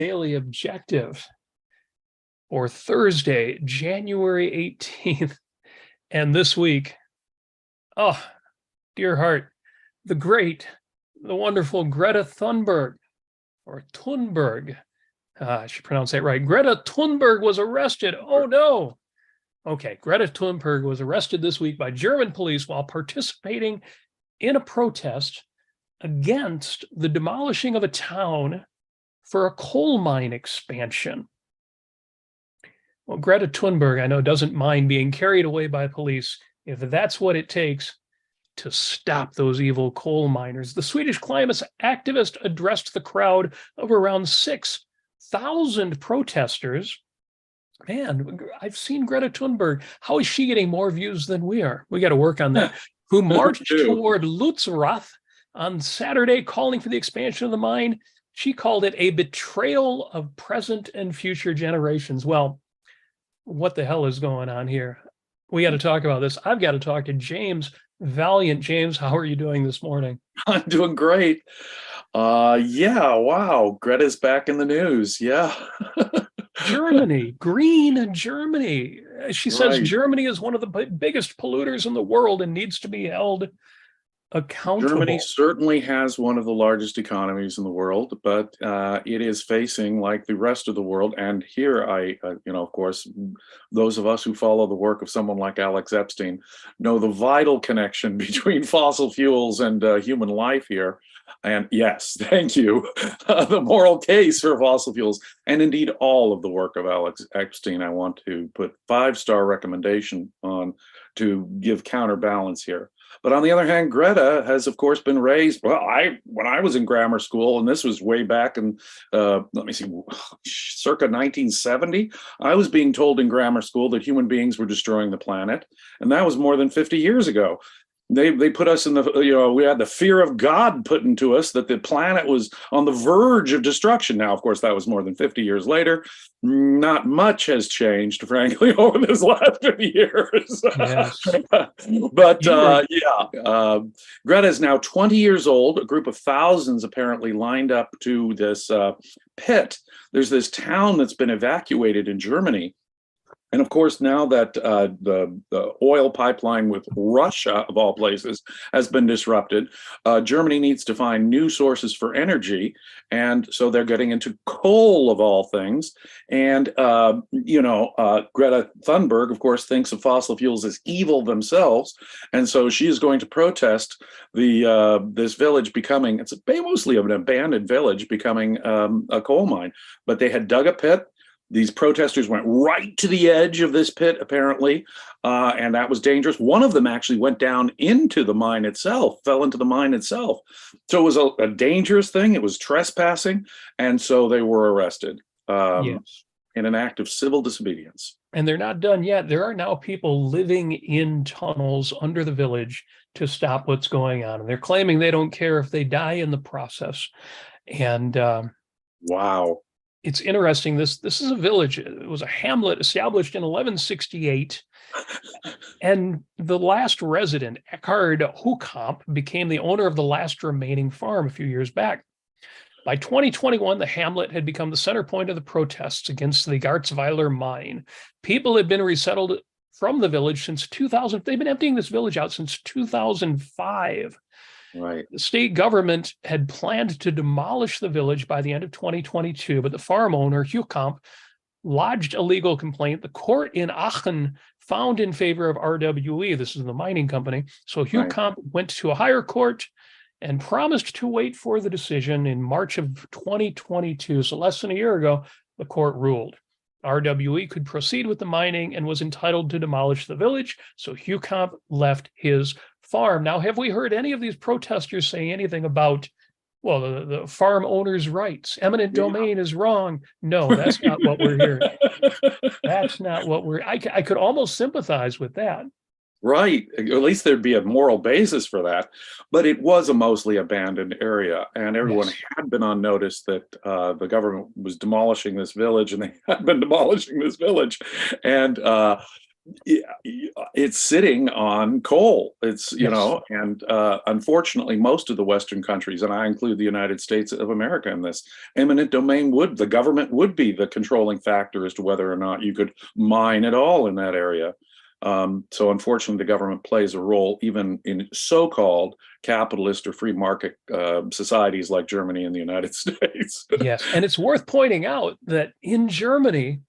Daily Objective for Thursday, January 18th. And this week, oh, dear heart, the great, the wonderful Greta Thunberg, or Thunberg, I should pronounce that right. Greta Thunberg was arrested. Oh no. Okay, Greta Thunberg was arrested this week by German police while participating in a protest against the demolishing of a town for a coal mine expansion. Well, Greta Thunberg, I know, doesn't mind being carried away by police if that's what it takes to stop those evil coal miners. The Swedish climate activist addressed the crowd of around 6,000 protesters. Man, I've seen Greta Thunberg. How is she getting more views than we are? We got to work on that. Who marched toward Lutzrath on Saturday, calling for the expansion of the mine. She called it a betrayal of present and future generations. Well, what the hell is going on here? We got to talk about this. I've got to talk to James Valiant. James, how are you doing this morning? I'm doing great. Yeah, wow. Greta's back in the news. Yeah. Germany, green Germany. She says Germany is one of the biggest polluters in the world and needs to be held accountable. Germany certainly has one of the largest economies in the world, but it is facing, like the rest of the world, and here of course, those of us who follow the work of someone like Alex Epstein know the vital connection between fossil fuels and human life here. And yes, thank you. The moral case for fossil fuels, and indeed all of the work of Alex Epstein, I want to put 5-star recommendation on to give counterbalance here. But on the other hand, Greta has, of course, been raised. Well, when I was in grammar school, and this was way back in, circa 1970, I was being told in grammar school that human beings were destroying the planet. And that was more than 50 years ago. They put us in we had the fear of God put into us that the planet was on the verge of destruction. Now, of course, that was more than 50 years later. Not much has changed, frankly, over this last 50 years. Yes. But Greta is now 20 years old. A group of thousands apparently lined up to this pit. There's this town that's been evacuated in Germany. And of course, now that the oil pipeline with Russia, of all places, has been disrupted, Germany needs to find new sources for energy. And so they're getting into coal, of all things. And, Greta Thunberg, of course, thinks of fossil fuels as evil themselves. And so she is going to protest this village becoming, it's mostly an abandoned village, becoming a coal mine. But they had dug a pit. These protesters went right to the edge of this pit, apparently, and that was dangerous. One of them actually went down into the mine itself, fell into the mine itself. So it was a dangerous thing. It was trespassing, and so they were arrested in an act of civil disobedience. And they're not done yet. There are now people living in tunnels under the village to stop what's going on. And they're claiming they don't care if they die in the process. And wow. It's interesting. This is a village. It was a hamlet established in 1168. And the last resident, Eckhard Hukamp, became the owner of the last remaining farm a few years back. By 2021, the hamlet had become the center point of the protests against the Garzweiler mine. People had been resettled from the village since 2000. They've been emptying this village out since 2005. Right. The state government had planned to demolish the village by the end of 2022, but the farm owner, Hukamp, lodged a legal complaint. The court in Aachen found in favor of RWE. This is the mining company. So Hukamp went to a higher court and promised to wait for the decision in March of 2022. So less than a year ago, the court ruled RWE could proceed with the mining and was entitled to demolish the village. So Hukamp left his farm. Now, have we heard any of these protesters say anything about, well, the farm owner's rights? Eminent domain is wrong. No, that's not what we're hearing. That's not what I could almost sympathize with that. Right. At least there'd be a moral basis for that. But it was a mostly abandoned area, and everyone had been on notice that the government was demolishing this village, and they had been demolishing this village. And Yeah, it's sitting on coal. It's, Yes. and unfortunately, most of the Western countries, and I include the United States of America in this, eminent domain the government would be the controlling factor as to whether or not you could mine at all in that area. So unfortunately, the government plays a role even in so-called capitalist or free market societies like Germany and the United States. Yes. And it's worth pointing out that in Germany,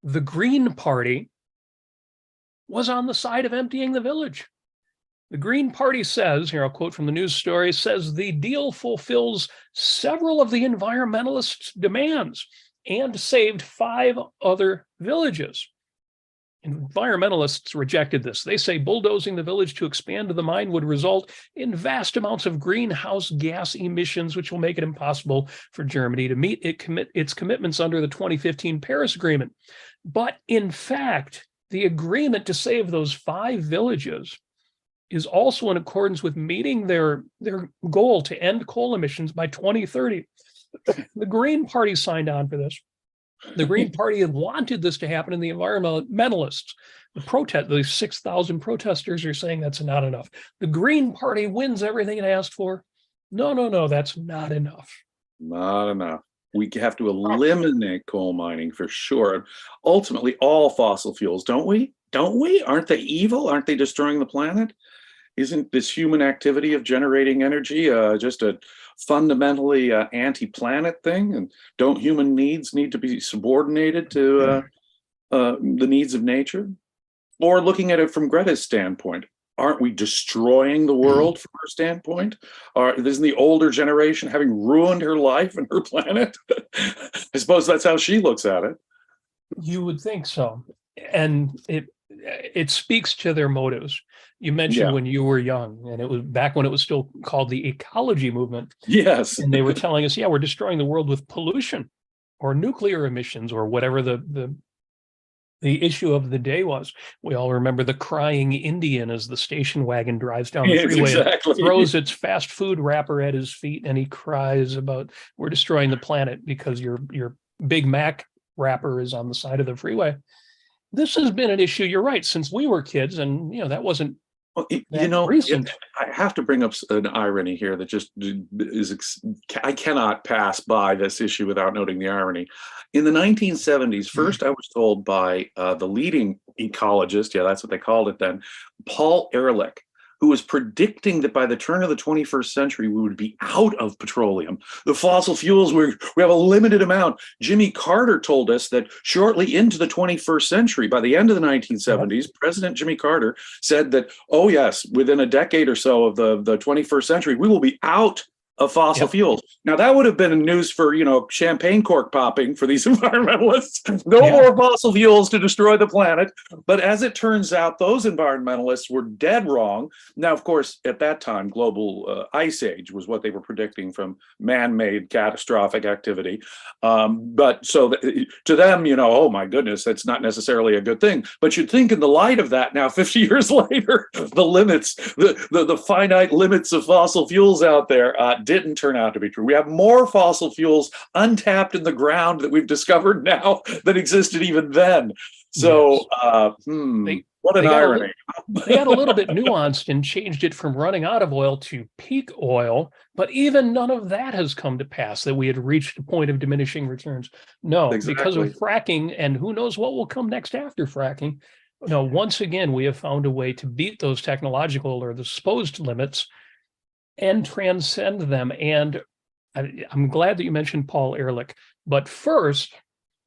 the Green Party was on the side of emptying the village. The Green Party says, here I'll quote from the news story, says the deal fulfills several of the environmentalists' demands and saved 5 other villages. Environmentalists rejected this. They say bulldozing the village to expand the mine would result in vast amounts of greenhouse gas emissions, which will make it impossible for Germany to meet its commitments under the 2015 Paris Agreement. But in fact, the agreement to save those 5 villages is also in accordance with meeting their goal to end coal emissions by 2030. The Green Party signed on for this. The Green Party had wanted this to happen, and the environmentalists, the 6,000 protesters are saying that's not enough. The Green Party wins everything it asked for. No, that's not enough. Not enough. We have to eliminate coal mining for sure. Ultimately, all fossil fuels, don't we? Don't we? Aren't they evil? Aren't they destroying the planet? Isn't this human activity of generating energy just a fundamentally anti-planet thing? And don't human needs need to be subordinated to the needs of nature? Or looking at it from Greta's standpoint, aren't we destroying the world from her standpoint? Isn't the older generation having ruined her life and her planet? I suppose that's how she looks at it. You would think so. And it speaks to their motives. You mentioned when you were young, and it was back when it was still called the ecology movement. Yes. And they were telling us, yeah, we're destroying the world with pollution or nuclear emissions or whatever the issue of the day was. We all remember the crying Indian as the station wagon drives down the freeway and throws its fast food wrapper at his feet, and he cries about, we're destroying the planet because your Big Mac wrapper is on the side of the freeway. This has been an issue, you're right, since we were kids, and that wasn't recent. I have to bring up an irony here that just is, I cannot pass by this issue without noting the irony. In the 1970s, first I was told by the leading ecologist, that's what they called it then, Paul Ehrlich, who was predicting that by the turn of the 21st century, we would be out of petroleum. The fossil fuels, we have a limited amount. Jimmy Carter told us that shortly into the 21st century, by the end of the 1970s, President Jimmy Carter said that, oh yes, within a decade or so of the 21st century, we will be out of fossil fuels. Now that would have been news for, champagne cork popping for these environmentalists. No more fossil fuels to destroy the planet. But as it turns out, those environmentalists were dead wrong. Now, of course, at that time, global ice age was what they were predicting from man-made catastrophic activity. But so to them, oh my goodness, that's not necessarily a good thing. But you'd think in the light of that now, 50 years later, the limits, the finite limits of fossil fuels out there didn't turn out to be true. We have more fossil fuels untapped in the ground that we've discovered now than existed even then. So, what an irony. They got a little bit nuanced and changed it from running out of oil to peak oil, but even none of that has come to pass, that we had reached a point of diminishing returns. No, because of fracking, and who knows what will come next after fracking. No, once again, we have found a way to beat those technological or the supposed limits and transcend them. And I'm glad that you mentioned Paul Ehrlich. But first,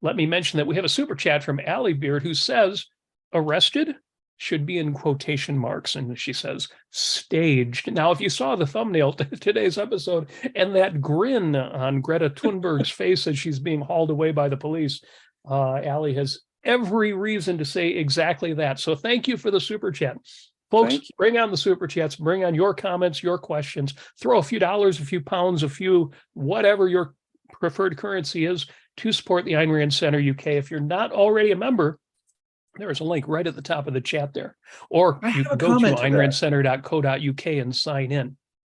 let me mention that we have a super chat from Allie Beard, who says, arrested should be in quotation marks. And she says, staged. Now, if you saw the thumbnail to today's episode and that grin on Greta Thunberg's face as she's being hauled away by the police, Allie has every reason to say exactly that. So thank you for the super chat. Folks, bring on the super chats, bring on your comments, your questions, throw a few dollars, a few pounds, a few, whatever your preferred currency is to support the Ayn Rand Center UK. If you're not already a member, there is a link right at the top of the chat there. Or you can go to aynrandcenter.co.uk and sign in.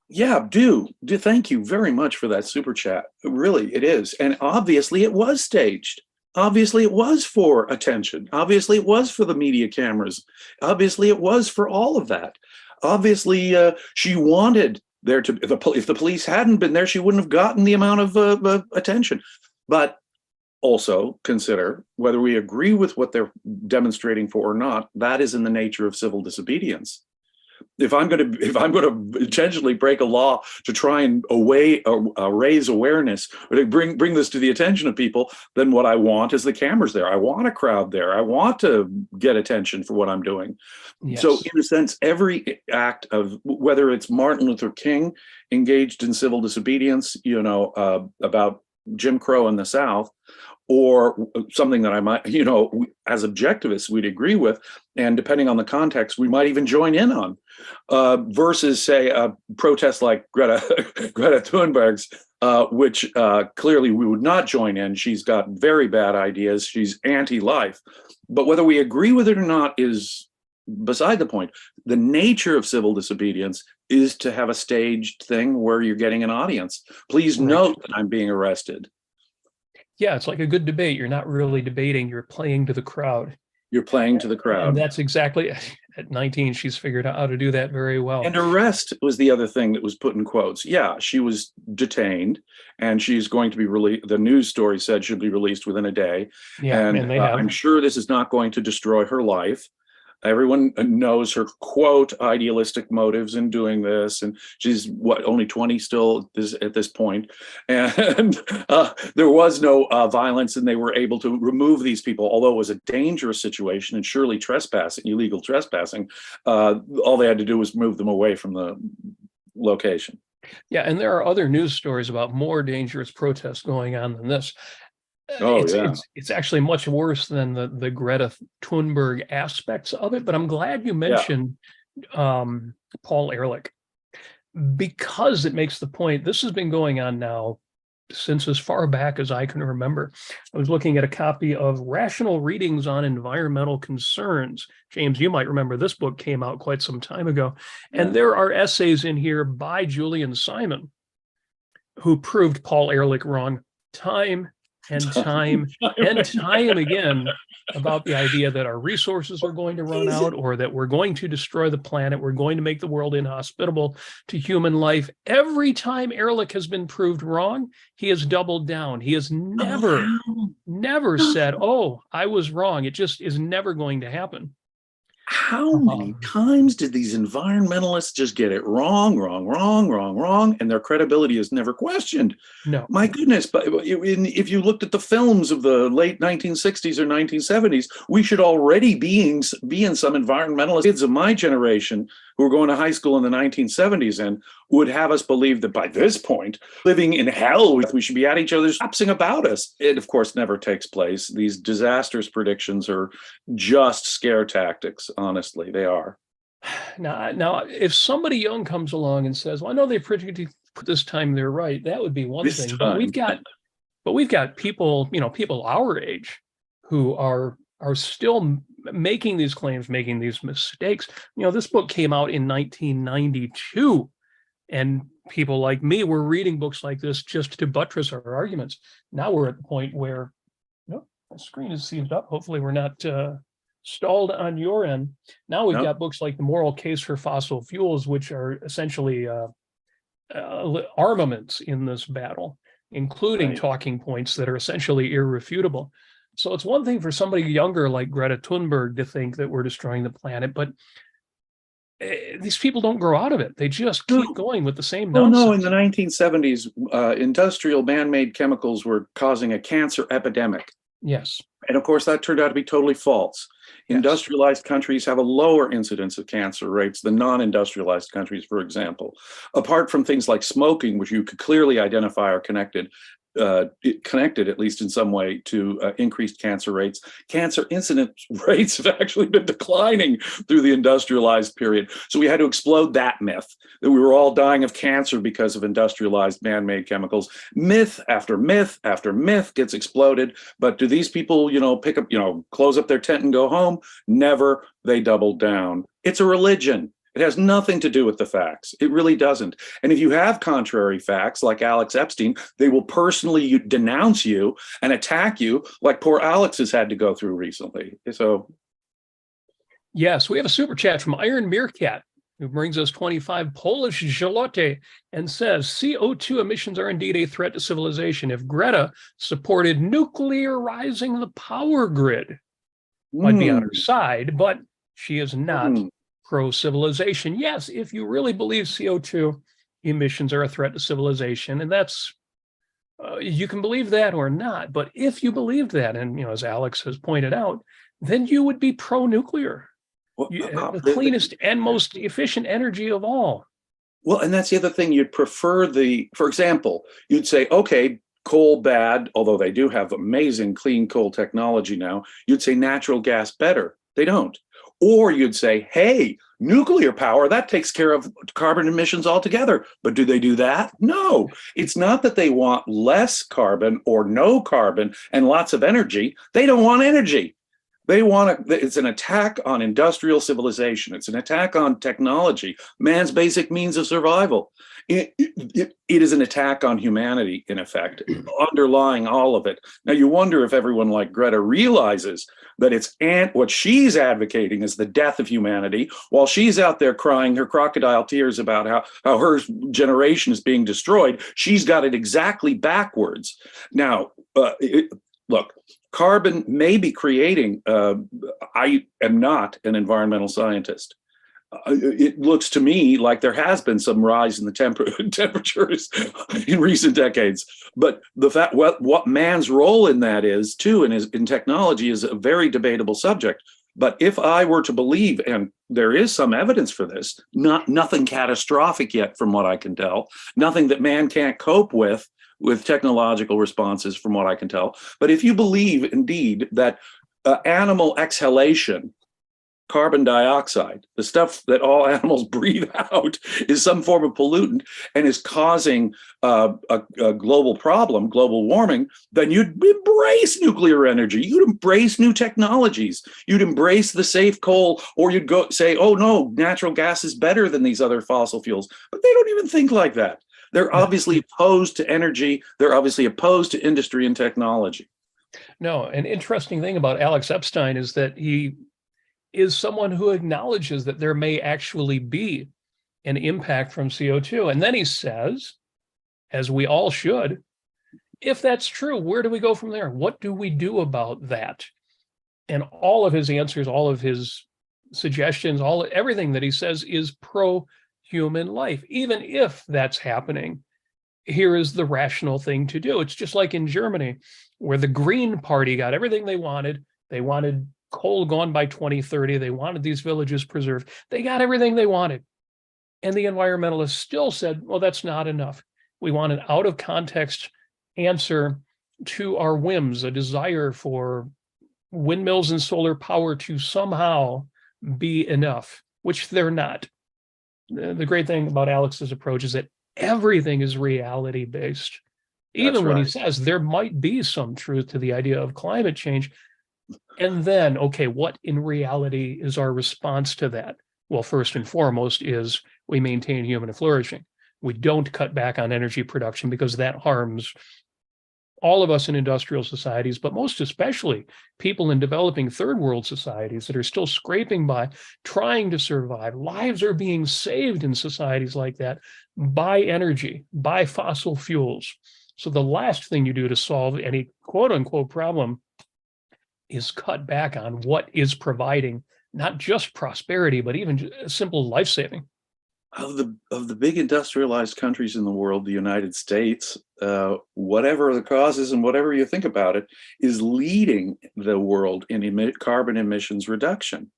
Yeah, do. Thank you very much for that super chat. Really, it is. And obviously it was staged. Obviously, it was for attention. Obviously, it was for the media cameras. Obviously, it was for all of that. Obviously, she wanted there to, if the police hadn't been there, she wouldn't have gotten the amount of attention. But also consider whether we agree with what they're demonstrating for or not. That is in the nature of civil disobedience. If I'm going to intentionally break a law to try and raise awareness or to bring this to the attention of people, then what I want is the cameras there. I want a crowd there. I want to get attention for what I'm doing. Yes. So in a sense, every act of, whether it's Martin Luther King engaged in civil disobedience, about Jim Crow in the South, or something that I might, as objectivists, we'd agree with, and depending on the context, we might even join in on, versus, say, a protest like Greta Thunberg's, which clearly we would not join in. She's got very bad ideas. She's anti-life. But whether we agree with it or not is beside the point. The nature of civil disobedience is to have a staged thing where you're getting an audience. Please note that I'm being arrested. Yeah, it's like a good debate. You're not really debating, you're playing to the crowd. You're playing to the crowd. And that's exactly, at 19, she's figured out how to do that very well. And arrest was the other thing that was put in quotes. Yeah, she was detained and she's going to be released. The news story said she'll be released within a day. Yeah, and I'm sure this is not going to destroy her life. Everyone knows her, quote, idealistic motives in doing this. And she's, only 20 still at this point. And there was no violence, and they were able to remove these people, although it was a dangerous situation and surely trespassing, illegal trespassing. All they had to do was move them away from the location. Yeah, and there are other news stories about more dangerous protests going on than this. It's actually much worse than the Greta Thunberg aspects of it, but I'm glad you mentioned Paul Ehrlich, because it makes the point. This has been going on now since as far back as I can remember. I was looking at a copy of Rational Readings on Environmental Concerns. James, you might remember this book came out quite some time ago. And there are essays in here by Julian Simon, who proved Paul Ehrlich wrong time and time and time again about the idea that our resources are going to run out, or that we're going to destroy the planet, we're going to make the world inhospitable to human life. Every time Ehrlich has been proved wrong, he has doubled down. He has never said, oh, I was wrong. It just is never going to happen. How many times did these environmentalists just get it wrong, and their credibility is never questioned? No. My goodness, but if you looked at the films of the late 1960s or 1970s, we should already be in some environmentalist. Kids of my generation who were going to high school in the 1970s and would have us believe that by this point, living in hell, we should be at each other's lapsing about us. It, of course, never takes place. These disastrous predictions are just scare tactics. Honestly, they are. Now, if somebody young comes along and says, well, I know they predicted this time they're right, that would be one thing. But we've got people, people our age who are still making these claims, making these mistakes. This book came out in 1992, and people like me were reading books like this just to buttress our arguments. Now we're at the point where, the screen is seized up. Hopefully we're not stalled on your end. Now we've got books like The Moral Case for Fossil Fuels, which are essentially armaments in this battle, including talking points that are essentially irrefutable. So it's one thing for somebody younger like Greta Thunberg to think that we're destroying the planet, but these people don't grow out of it. They just keep going with the same nonsense. No, in the 1970s, industrial man-made chemicals were causing a cancer epidemic. Yes. And of course, that turned out to be totally false. Yes. Industrialized countries have a lower incidence of cancer rates than non-industrialized countries, for example. Apart from things like smoking, which you could clearly identify are connected, at least in some way, to increased cancer rates. Cancer incidence rates have actually been declining through the industrialized period. So we had to explode that myth that we were all dying of cancer because of industrialized man-made chemicals. Myth after myth after myth gets exploded. But do these people, pick up, close up their tent and go home? Never. They double down. It's a religion. It It has nothing to do with the facts. It really doesn't. And if you have contrary facts, like Alex Epstein, they will personally denounce you and attack you, like poor Alex has had to go through recently. So, yes, we have a super chat from Iron Meerkat, who brings us 25 Polish zloty and says, CO2 emissions are indeed a threat to civilization. If Greta supported nuclearizing the power grid, I'd be on her side, but she is not pro-civilization. Yes, if you really believe CO2 emissions are a threat to civilization, and that's, you can believe that or not, but if you believed that, and as Alex has pointed out, then you would be pro-nuclear. The cleanest and most efficient energy of all. Well, and that's the other thing. You'd prefer for example, you'd say, okay, coal bad, although they do have amazing clean coal technology now. You'd say natural gas better. They don't. Or you'd say, hey, nuclear power, that takes care of carbon emissions altogether. But do they do that? No. It's not that they want less carbon or no carbon and lots of energy. They don't want energy. They want to, it's an attack on industrial civilization. It's an attack on technology, man's basic means of survival. It is an attack on humanity, in effect, underlying all of it. Now, you wonder if everyone like Greta realizes that what she's advocating is the death of humanity, while she's out there crying her crocodile tears about how her generation is being destroyed. She's got it exactly backwards. Now, look, carbon may be creating, I am not an environmental scientist. It looks to me like there has been some rise in the temperatures in recent decades. But the fact what man's role in that is too, in technology, is a very debatable subject. But if I were to believe, and there is some evidence for this, nothing catastrophic yet from what I can tell, nothing that man can't cope with technological responses from what I can tell. But if you believe indeed that animal exhalation, carbon dioxide, the stuff that all animals breathe out, is some form of pollutant and is causing a global problem, global warming, then you'd embrace nuclear energy. You'd embrace new technologies. You'd embrace the safe coal, or you'd go say, oh no, natural gas is better than these other fossil fuels. But they don't even think like that. They're obviously opposed to energy. They're obviously opposed to industry and technology. No, an interesting thing about Alex Epstein is that he is someone who acknowledges that there may actually be an impact from CO2. And then he says, as we all should, if that's true, where do we go from there? What do we do about that? And all of his answers, all of his suggestions, everything that he says is pro-human life. Even if that's happening, here is the rational thing to do. It's just like in Germany, where the Green Party got everything they wanted. They wanted coal gone by 2030. They wanted these villages preserved. They got everything they wanted. And the environmentalists still said, well, that's not enough. We want an out of context answer to our whims, a desire for windmills and solar power to somehow be enough, which they're not. The great thing about Alex's approach is that everything is reality based. Even when he says there might be some truth to the idea of climate change. And then, okay, what in reality is our response to that? Well, first and foremost is we maintain human flourishing. We don't cut back on energy production because that harms all of us in industrial societies, but most especially people in developing third world societies that are still scraping by, trying to survive. Lives are being saved in societies like that by energy, by fossil fuels. So the last thing you do to solve any quote unquote problem is cut back on what is providing not just prosperity, but even simple life-saving. Of the big industrialized countries in the world, the United States, whatever the causes and whatever you think about it, is leading the world in carbon emissions reduction.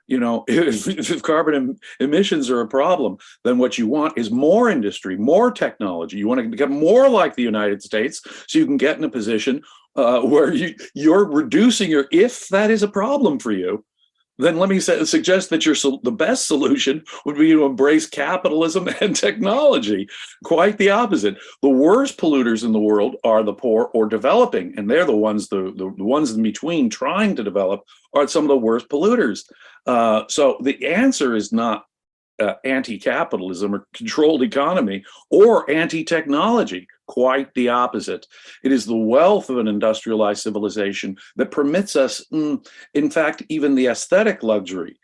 You know, if carbon emissions are a problem, then what you want is more industry, more technology. You want to become more like the United States so you can get in a position where you're reducing if that is a problem for you, then let me suggest that the best solution would be to embrace capitalism and technology. Quite the opposite. The worst polluters in the world are the poor or developing, and they're the ones in between trying to develop are some of the worst polluters. So the answer is not anti-capitalism or controlled economy or anti-technology. Quite the opposite. It is the wealth of an industrialized civilization that permits us, in fact, even the aesthetic luxury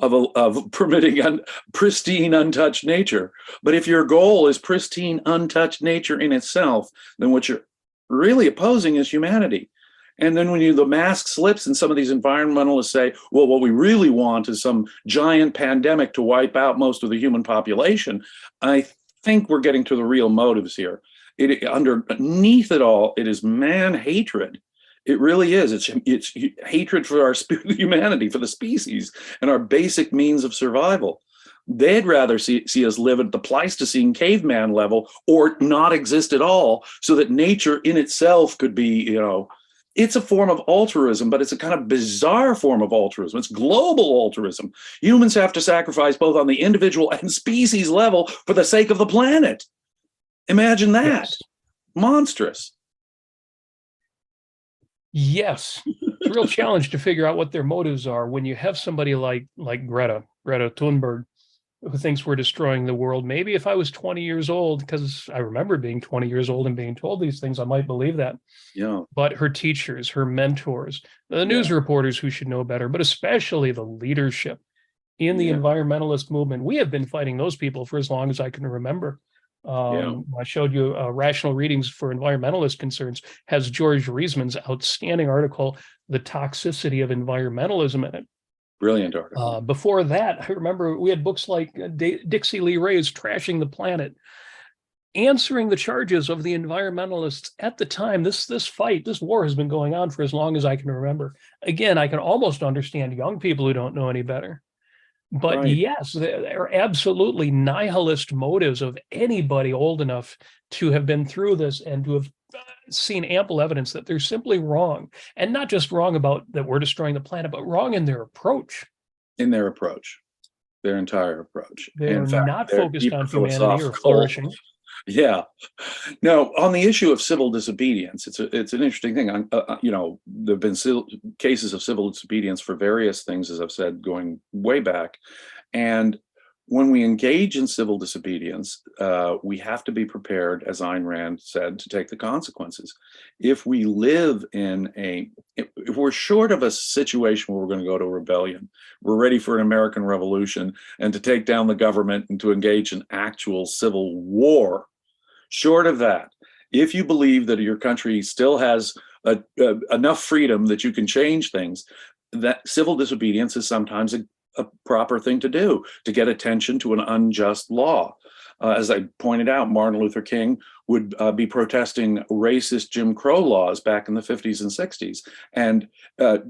of permitting pristine, untouched nature. But if your goal is pristine, untouched nature in itself, then what you're really opposing is humanity. And then when the mask slips and some of these environmentalists say, well, what we really want is some giant pandemic to wipe out most of the human population, I think we're getting to the real motives here. Underneath it all, it is man hatred. It really is. It's hatred for our humanity, for the species, and our basic means of survival. They'd rather see us live at the Pleistocene caveman level or not exist at all, so that nature in itself could be, it's a form of altruism, but it's a kind of bizarre form of altruism. It's global altruism. Humans have to sacrifice both on the individual and species level for the sake of the planet. Imagine that. Yes. Monstrous. Yes. It's a real challenge to figure out what their motives are when you have somebody like Greta Thunberg, who thinks we're destroying the world. Maybe if I was 20 years old, because I remember being 20 years old and being told these things, I might believe that. Yeah. But her teachers, her mentors, the news reporters who should know better, but especially the leadership in the environmentalist movement. We have been fighting those people for as long as I can remember. I showed you Rational Readings for Environmentalist Concerns has George Reisman's outstanding article, The Toxicity of Environmentalism, in it. Brilliant article. Before that, I remember we had books like Dixie Lee Ray's Trashing the Planet, answering the charges of the environmentalists at the time. This war has been going on for as long as I can remember. Again, I can almost understand young people who don't know any better. But yes, there are absolutely nihilist motives of anybody old enough to have been through this and to have seen ample evidence that they're simply wrong. And not just wrong about that we're destroying the planet, but wrong in their approach. In their approach, their entire approach. They're not focused on humanity or flourishing. Yeah. Now, on the issue of civil disobedience, it's an interesting thing. There've been cases of civil disobedience for various things, as I've said, going way back. And when we engage in civil disobedience, we have to be prepared, as Ayn Rand said, to take the consequences. If we live if we're short of a situation where we're going to go to rebellion, we're ready for an American Revolution and to take down the government and to engage in actual civil war, short of that, if you believe that your country still has enough freedom that you can change things, that civil disobedience is sometimes a proper thing to do, to get attention to an unjust law. As I pointed out, Martin Luther King would be protesting racist Jim Crow laws back in the 50s and 60s and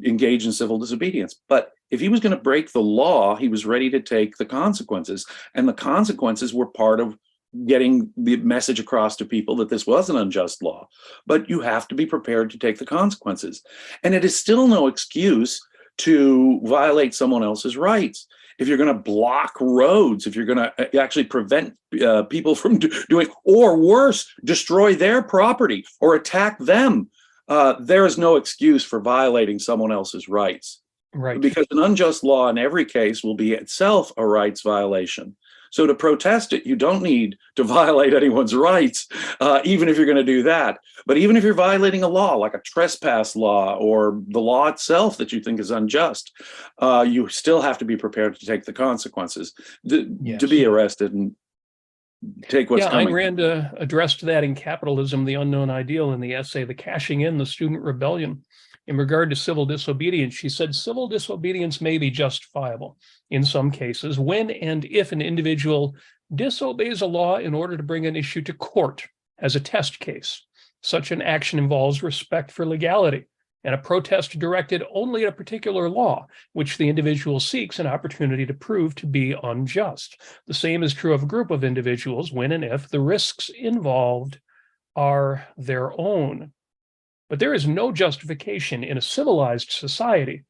engage in civil disobedience. But if he was going to break the law, he was ready to take the consequences. And the consequences were part of getting the message across to people that this was an unjust law. But you have to be prepared to take the consequences. And it is still no excuse to violate someone else's rights. If you're going to block roads, if you're going to actually prevent people from doing, or worse, destroy their property or attack them, there is no excuse for violating someone else's rights. Right. Because an unjust law in every case will be itself a rights violation. So to protest it, you don't need to violate anyone's rights, even if you're going to do that. But even if you're violating a law, like a trespass law or the law itself that you think is unjust, you still have to be prepared to take the consequences, to be arrested and take what's coming. Ayn Rand addressed that in Capitalism, the Unknown Ideal, in the essay, The Cashing In, the Student Rebellion. In regard to civil disobedience, she said, civil disobedience may be justifiable in some cases when and if an individual disobeys a law in order to bring an issue to court as a test case. Such an action involves respect for legality and a protest directed only at a particular law, which the individual seeks an opportunity to prove to be unjust. The same is true of a group of individuals when and if the risks involved are their own. But there is no justification in a civilized society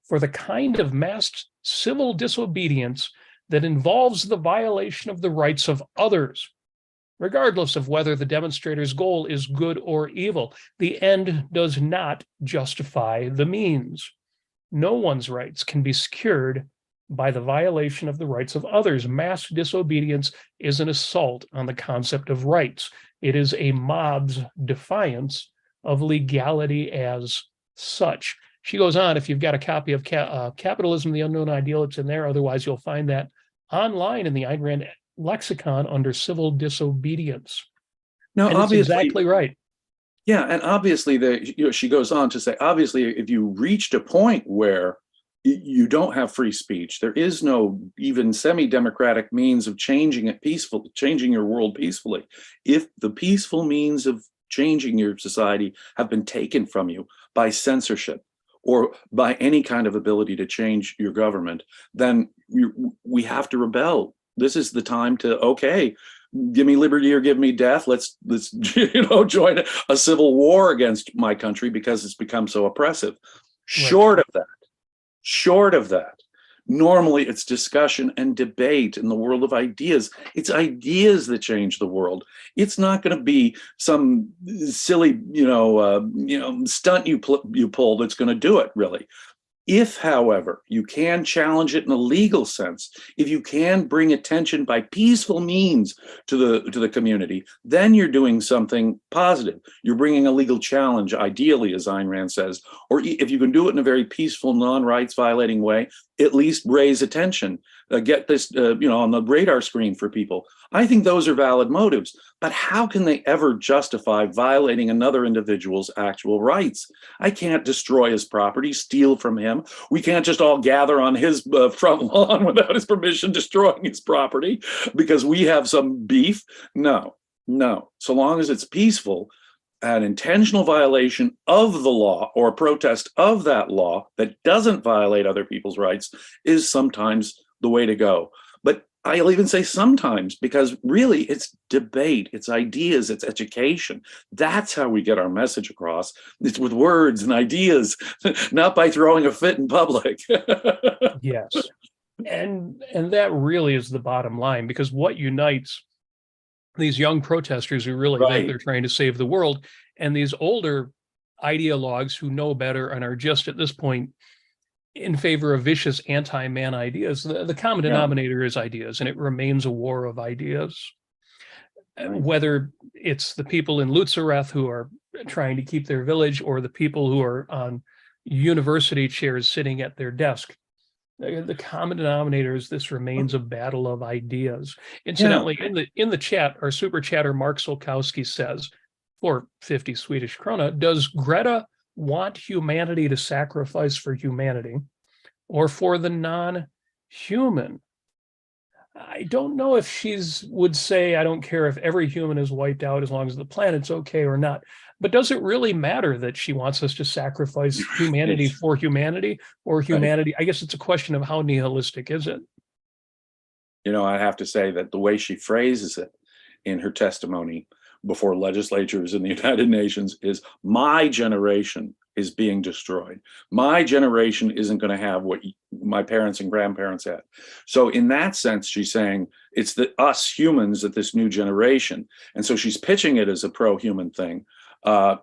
for the kind of mass civil disobedience that involves the violation of the rights of others, regardless of whether the demonstrator's goal is good or evil. The end does not justify the means. No one's rights can be secured by the violation of the rights of others. Mass disobedience is an assault on the concept of rights. It is a mob's defiance of legality as such. She goes on, if you've got a copy of Capitalism, the Unknown Ideal, it's in there. Otherwise, you'll find that online in the Ayn Rand lexicon under civil disobedience. Now, And it's obviously, exactly right. yeah, and obviously, she goes on to say, obviously, if you reached a point where you don't have free speech, there is no even semi-democratic means of changing your world peacefully. If the peaceful means of changing your society have been taken from you by censorship or by any kind of ability to change your government, then we have to rebel. This is the time to, okay, give me liberty or give me death. Let's join a civil war against my country because it's become so oppressive. Short of that, normally it's discussion and debate in the world of ideas. It's ideas that change the world. It's not going to be some silly, stunt you pull that's going to do it, really. If, however, you can challenge it in a legal sense, if you can bring attention by peaceful means to the community, then you're doing something positive. You're bringing a legal challenge, ideally, as Ayn Rand says, or if you can do it in a very peaceful, non-rights violating way, at least raise attention, get this, on the radar screen for people. I think those are valid motives, but how can they ever justify violating another individual's actual rights? I can't destroy his property, steal from him. We can't just all gather on his front lawn without his permission, destroying his property because we have some beef. No. So long as it's peaceful, an intentional violation of the law or a protest of that law that doesn't violate other people's rights is sometimes the way to go. But I'll even say sometimes, because really it's debate, it's ideas, it's education. That's how we get our message across. It's with words and ideas, not by throwing a fit in public. Yes. And that really is the bottom line, because what unites these young protesters who really think they're trying to save the world, and these older ideologues who know better and are just at this point in favor of vicious anti-man ideas. The common denominator is ideas, and it remains a war of ideas. Whether it's the people in Lutzeroth who are trying to keep their village, or the people who are on university chairs sitting at their desk, the common denominator is this remains a battle of ideas. Incidentally, in the chat, our super chatter Mark Solkowski says, for 50 Swedish krona, does Greta want humanity to sacrifice for humanity or for the non-human? I don't know if she's would say, I don't care if every human is wiped out as long as the planet's okay or not. But does it really matter that she wants us to sacrifice humanity for humanity, or humanity? I guess it's a question of how nihilistic is it? I have to say that the way she phrases it in her testimony before legislatures in the United Nations is, my generation is being destroyed. My generation isn't going to have what my parents and grandparents had. So in that sense, she's saying it's us humans at this new generation. And so she's pitching it as a pro-human thing. And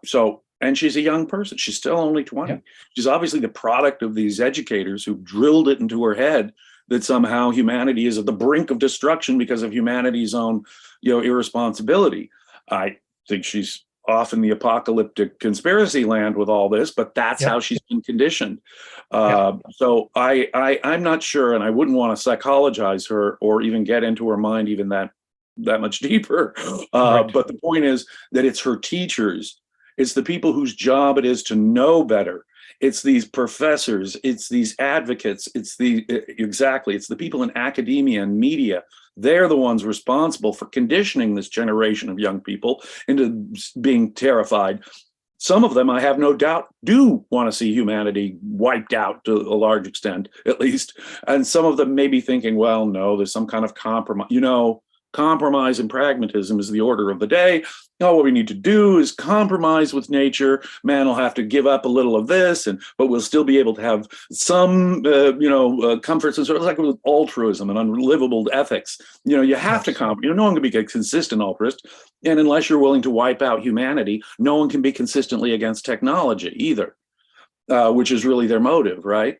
she's a young person. She's still only 20. Yeah. She's obviously the product of these educators who drilled it into her head that somehow humanity is at the brink of destruction because of humanity's own, irresponsibility. I think she's off in the apocalyptic conspiracy land with all this, but that's how she's been conditioned. So I'm not sure, and I wouldn't want to psychologize her or even get into her mind even that much deeper. But the point is that it's her teachers, it's the people whose job it is to know better. It's these professors, it's these advocates, it's the people in academia and media. They're the ones responsible for conditioning this generation of young people into being terrified. Some of them, I have no doubt, do want to see humanity wiped out to a large extent, at least. And some of them may be thinking, well, no, there's some kind of compromise. Compromise and pragmatism is the order of the day. What we need to do is compromise with nature. Man will have to give up a little of this, but we'll still be able to have some, comforts, and sort of like with altruism and unlivable ethics. You have to compromise. No one can be a consistent altruist, and unless you're willing to wipe out humanity, no one can be consistently against technology either, which is really their motive, right?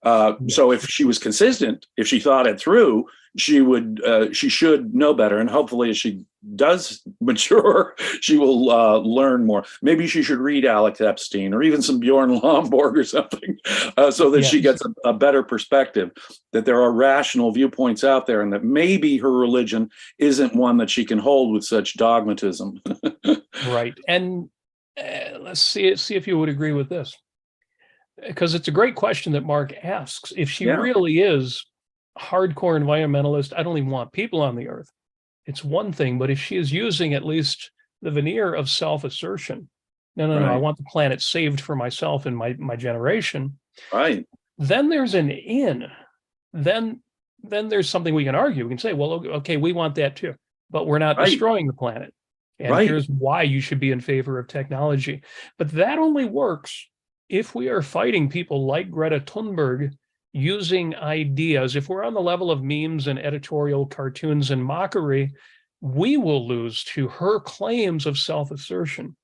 So if she was consistent, if she thought it through, she should know better. And hopefully as she does mature, she will learn more. Maybe she should read Alex Epstein or even some Bjorn Lomborg or something, so that she gets a better perspective, that there are rational viewpoints out there and that maybe her religion isn't one that she can hold with such dogmatism. Right. And let's see if you would agree with this, because it's a great question that Mark asks. If she really is hardcore environmentalist, I don't even want people on the earth, it's one thing. But if she is using at least the veneer of self-assertion, no, I want the planet saved for myself and my generation, right? Then there's an in. Then there's something we can argue. We can say, well, okay, we want that too, but we're not destroying the planet. And here's why you should be in favor of technology. But that only works if we are fighting people like Greta Thunberg using ideas. If we're on the level of memes and editorial cartoons and mockery, we will lose to her claims of self-assertion.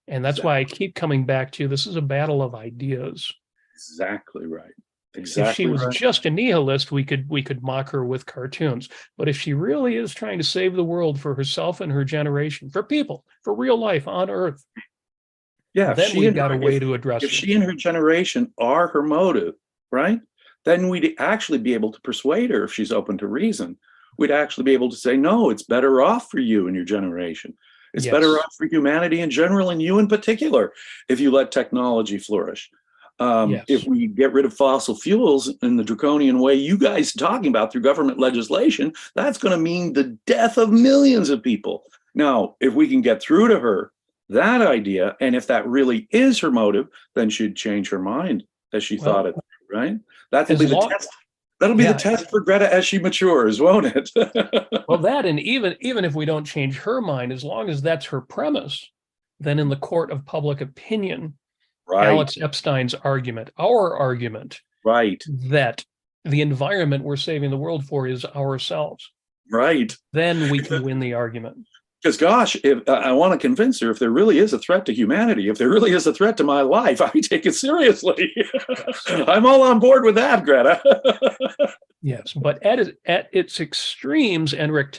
And that's why I keep coming back to, this is a battle of ideas. Exactly right. Exactly. If she was just a nihilist, we could mock her with cartoons. But if she really is trying to save the world for herself and her generation, for people, for real life on Earth, then we've got a way to address it. If she and her generation are her motive, right, then we'd actually be able to persuade her if she's open to reason. We'd actually be able to say, no, it's better off for you and your generation. It's better off for humanity in general and you in particular if you let technology flourish. If we get rid of fossil fuels in the draconian way you guys are talking about through government legislation, that's going to mean the death of millions of people. Now, if we can get through to her that idea, and if that really is her motive, then she'd change her mind as she thought it, right? That'll be the test. That'll be the test for Greta as she matures, won't it? Well, that, and even if we don't change her mind, as long as that's her premise, then in the court of public opinion, Alex Epstein's argument, our argument, that the environment we're saving the world for is ourselves, then we can win the argument. Because gosh, if I want to convince her, if there really is a threat to humanity, if there really is a threat to my life, I take it seriously. I'm all on board with that, Greta. Yes, but at its extremes, Enric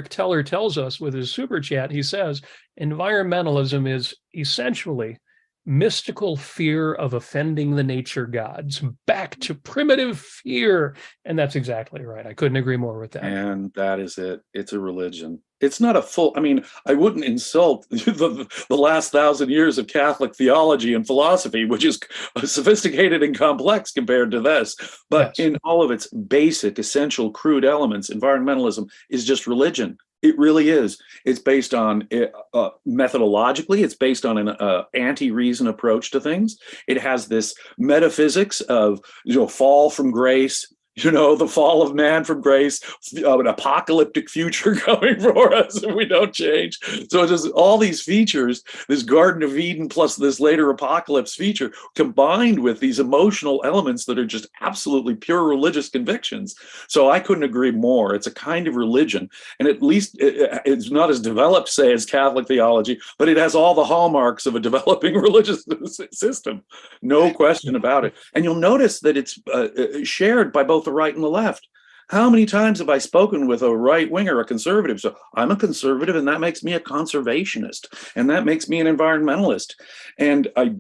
Teller tells us with his super chat, he says, environmentalism is essentially mystical fear of offending the nature gods, back to primitive fear. And that's exactly right. I couldn't agree more with that. And that is it. It's a religion. It's not a full, I mean, I wouldn't insult the last 1,000 years of Catholic theology and philosophy, which is sophisticated and complex compared to this. But in all of its basic, essential, crude elements, environmentalism is just religion. It really is. It's based on methodologically, it's based on an anti-reason approach to things. It has this metaphysics of, fall from grace, the fall of man from grace, an apocalyptic future coming for us if we don't change. So just all these features, this Garden of Eden plus this later apocalypse feature, combined with these emotional elements that are just absolutely pure religious convictions. So I couldn't agree more. It's a kind of religion. And at least it's not as developed, say, as Catholic theology, but it has all the hallmarks of a developing religious system. No question about it. And you'll notice that it's shared by both the right and the left. How many times have I spoken with a right winger, a conservative? So I'm a conservative, and that makes me a conservationist, and that makes me an environmentalist. And I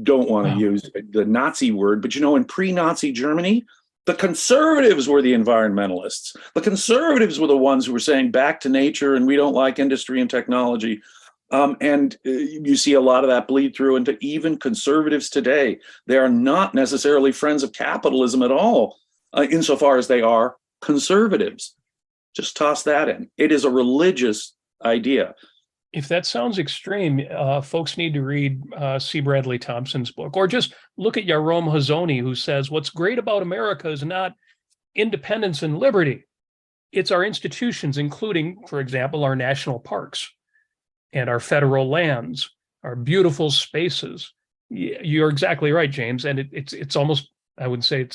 don't want to use the Nazi word, but in pre-Nazi Germany, the conservatives were the environmentalists. The conservatives were the ones who were saying back to nature, and we don't like industry and technology. And you see a lot of that bleed through into even conservatives today. They are not necessarily friends of capitalism at all. Insofar as they are conservatives. Just toss that in. It is a religious idea. If that sounds extreme, folks need to read C. Bradley Thompson's book, or just look at Yarom Hazony, who says, what's great about America is not independence and liberty. It's our institutions, including, for example, our national parks and our federal lands, our beautiful spaces. You're exactly right, James. And it's almost, I would say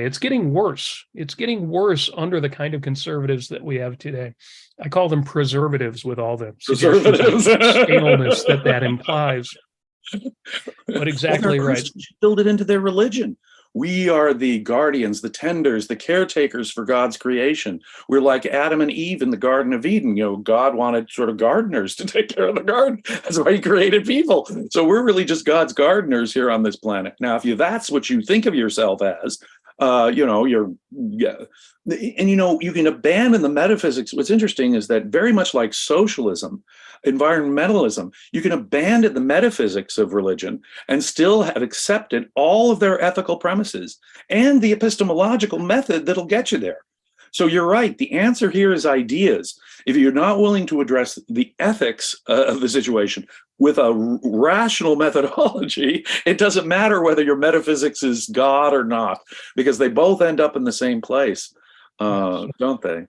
it's getting worse. It's getting worse under the kind of conservatives that we have today. I call them preservatives with all the staleness that implies. But exactly right. Build it into their religion. We are the guardians, the tenders, the caretakers for God's creation. We're like Adam and Eve in the Garden of Eden. God wanted sort of gardeners to take care of the garden. That's why he created people. So we're really just God's gardeners here on this planet. Now, if that's what you think of yourself as, you can abandon the metaphysics. What's interesting is that very much like socialism, environmentalism, you can abandon the metaphysics of religion and still have accepted all of their ethical premises and the epistemological method that'll get you there. So you're right. The answer here is ideas. If you're not willing to address the ethics of the situation with a rational methodology, it doesn't matter whether your metaphysics is God or not, because they both end up in the same place, don't they?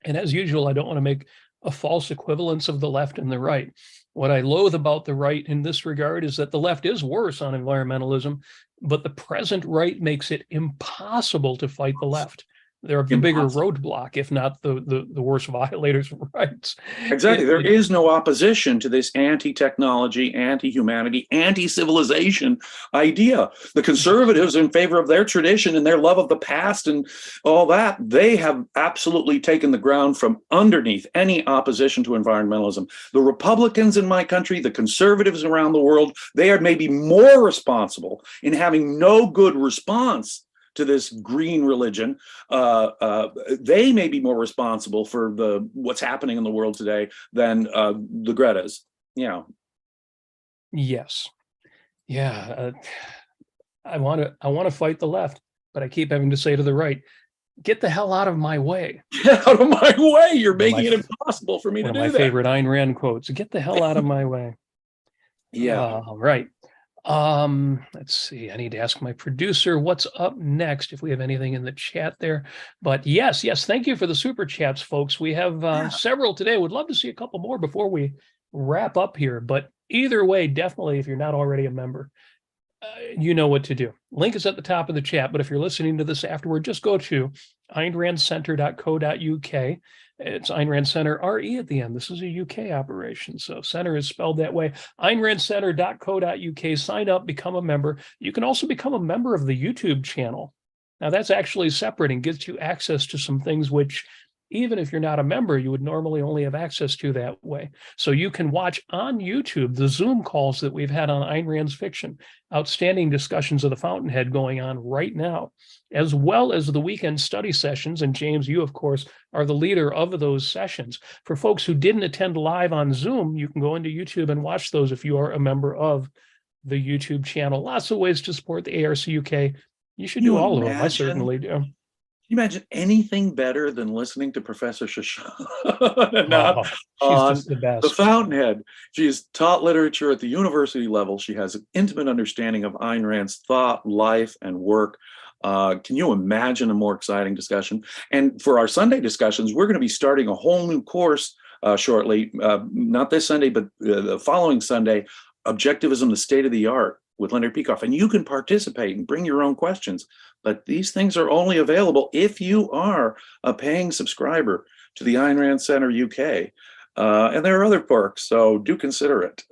And as usual, I don't want to make a false equivalence of the left and the right. What I loathe about the right in this regard is that the left is worse on environmentalism, but the present right makes it impossible to fight the left. They're the bigger roadblock, if not the worst violators of rights. Exactly. There is no opposition to this anti-technology, anti-humanity, anti-civilization idea. The conservatives, in favor of their tradition and their love of the past and all that, they have absolutely taken the ground from underneath any opposition to environmentalism. The Republicans in my country, the conservatives around the world, they are maybe more responsible in having no good response to this green religion. They may be more responsible for what's happening in the world today than the Gretas. Yes. Yeah. I want to fight the left, but I keep having to say to the right, get the hell out of my way. Get out of my way. You're making it impossible for me to do that. One of my favorite Ayn Rand quotes, get the hell out of my way. Yeah. All right. Let's see. I need to ask my producer what's up next, if we have anything in the chat there. But yes, thank you for the super chats, folks. We have several today. Would love to see a couple more before we wrap up here. But either way, definitely, if you're not already a member, you know what to do. Link is at the top of the chat. But if you're listening to this afterward, just go to AynRandCenter.co.uk. It's Ayn Rand Center, RE at the end. This is a UK operation, so center is spelled that way. AynRandCenter.co.uk. Sign up, become a member. You can also become a member of the YouTube channel. Now, that's actually separate and gives you access to some things which, even if you're not a member, you would normally only have access to that way. So you can watch on YouTube the Zoom calls that we've had on Ayn Rand's fiction, outstanding discussions of the Fountainhead going on right now, as well as the weekend study sessions. And James, you, of course, are the leader of those sessions. For folks who didn't attend live on Zoom, you can go into YouTube and watch those if you are a member of the YouTube channel. Lots of ways to support the ARCUK. You should do all of them. I certainly do. Can you imagine anything better than listening to Professor Shoshana she's just the best. The Fountainhead? She has taught literature at the university level. She has an intimate understanding of Ayn Rand's thought, life, and work. Can you imagine a more exciting discussion? And for our Sunday discussions, we're going to be starting a whole new course shortly, not this Sunday, but the following Sunday, Objectivism, the State of the Art, with Leonard Peikoff. And you can participate and bring your own questions. But these things are only available if you are a paying subscriber to the Ayn Rand Center UK. And there are other perks, so do consider it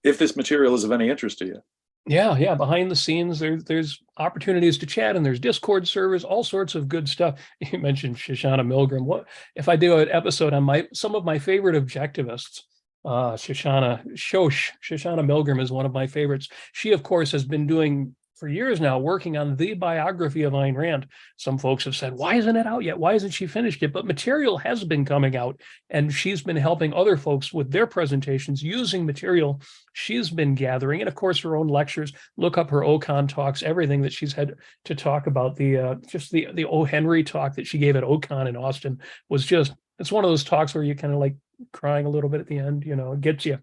if this material is of any interest to you. Yeah. Behind the scenes, there's opportunities to chat, and there's Discord servers, all sorts of good stuff. You mentioned Shoshana Milgram. What if I do an episode on some of my favorite objectivists? Shoshana Milgram is one of my favorites. She, of course, has been doing for years now, working on the biography of Ayn Rand. Some folks have said, why isn't it out yet? Why hasn't she finished it? But material has been coming out, and she's been helping other folks with their presentations using material she's been gathering. And of course, her own lectures. Look up her OCON talks, everything that she's had to talk about. The O. Henry talk that she gave at OCON in Austin was it's one of those talks where you kind of like crying a little bit at the end, it gets you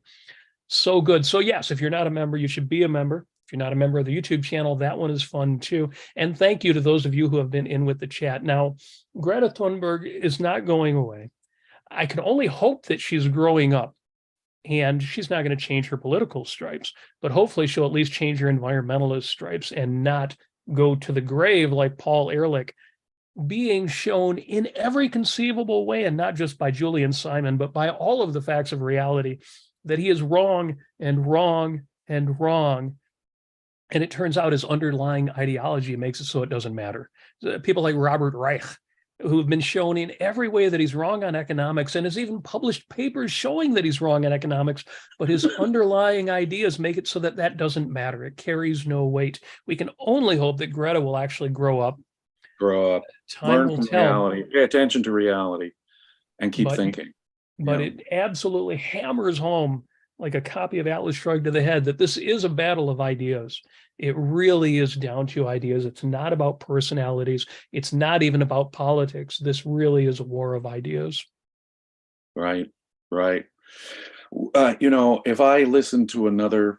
so good. So yes, if you're not a member, you should be a member. If you're not a member of the YouTube channel, that one is fun too. And thank you to those of you who have been in with the chat. Now, Greta Thunberg is not going away. I can only hope that she's growing up, and she's not going to change her political stripes, but hopefully she'll at least change her environmentalist stripes and not go to the grave like Paul Ehrlich, being shown in every conceivable way, and not just by Julian Simon, but by all of the facts of reality, that he is wrong and wrong and wrong. And it turns out his underlying ideology makes it so it doesn't matter. People like Robert Reich, who've been shown in every way that he's wrong on economics and has even published papers showing that he's wrong on economics, but his underlying ideas make it so that that doesn't matter. It carries no weight. We can only hope that Greta will actually grow up. Time Learn will from tell. reality, pay attention to reality, and keep thinking. But it absolutely hammers home like a copy of Atlas Shrugged to the head that this is a battle of ideas. It really is down to ideas. It's not about personalities. It's not even about politics. This really is a war of ideas. Right, right. If I listen to another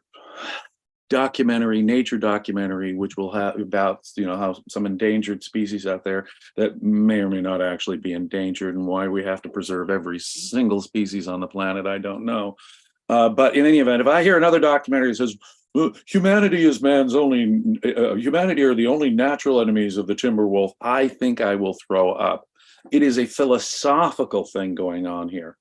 nature documentary, which will have about, how some endangered species out there that may or may not actually be endangered, and why we have to preserve every single species on the planet, I don't know. But in any event, if I hear another documentary that says, humanity is humanity are the only natural enemies of the timber wolf, I think I will throw up. It is a philosophical thing going on here.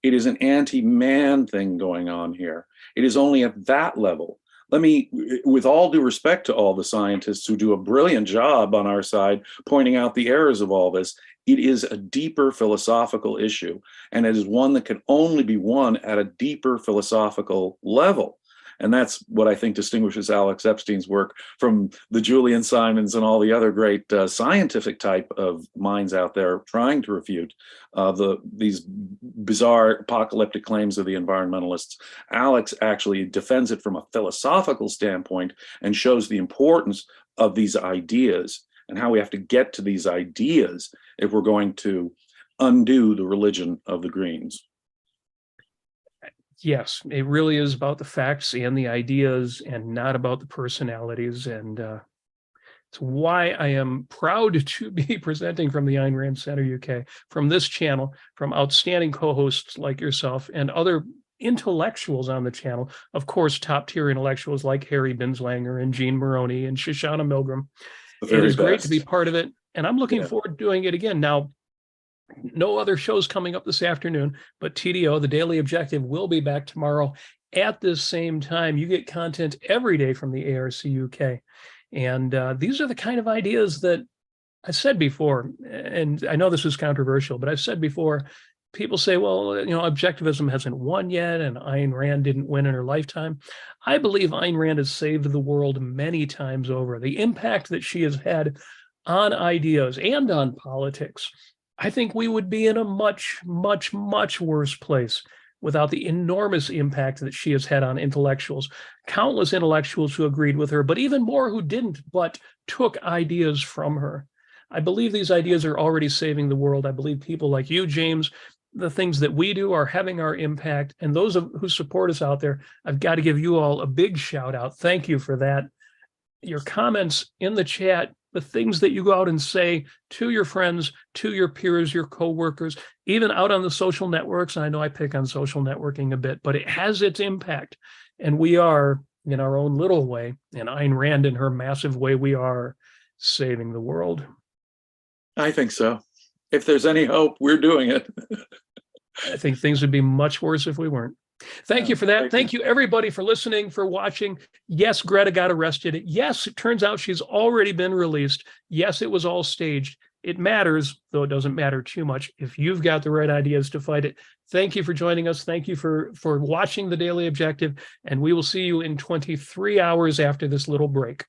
It is an anti-man thing going on here. It is only at that level. Let me, with all due respect to all the scientists who do a brilliant job on our side, pointing out the errors of all this, it is a deeper philosophical issue, and it is one that can only be won at a deeper philosophical level. And that's what I think distinguishes Alex Epstein's work from the Julian Simons and all the other great scientific type of minds out there trying to refute these bizarre apocalyptic claims of the environmentalists. Alex actually defends it from a philosophical standpoint and shows the importance of these ideas and how we have to get to these ideas if we're going to undo the religion of the Greens. Yes, it really is about the facts and the ideas and not about the personalities. And it's why I am proud to be presenting from the Ayn Rand Center UK, from this channel, from outstanding co-hosts like yourself and other intellectuals on the channel. Of course, top tier intellectuals like Harry Binslanger and Jean Maroney and Shoshana Milgram. It is great to be part of it. And I'm looking forward to doing it again. Now, no other shows coming up this afternoon, but TDO, the Daily Objective, will be back tomorrow at this same time. You get content every day from the ARCUK. And these are the kind of ideas that I've said before, and I know this is controversial, but I've said before, people say, well, objectivism hasn't won yet, and Ayn Rand didn't win in her lifetime. I believe Ayn Rand has saved the world many times over. The impact that she has had on ideas and on politics, I think we would be in a much, much, much worse place without the enormous impact that she has had on intellectuals, countless intellectuals who agreed with her, but even more who didn't, but took ideas from her. I believe these ideas are already saving the world. I believe people like you, James, the things that we do are having our impact. And those who support us out there, I've got to give you all a big shout out. Thank you for that. Your comments in the chat, the things that you go out and say to your friends, to your peers, your coworkers, even out on the social networks. And I know I pick on social networking a bit, but it has its impact. And we are, in our own little way, and Ayn Rand in her massive way, we are saving the world. I think so. If there's any hope, we're doing it. I think things would be much worse if we weren't. Thank you for that. Thank you, everybody, for listening, for watching. Yes, Greta got arrested. Yes, it turns out she's already been released. Yes, it was all staged. It matters, though it doesn't matter too much if you've got the right ideas to fight it. Thank you for joining us. Thank you for watching The Daily Objective, and we will see you in 23 hours after this little break.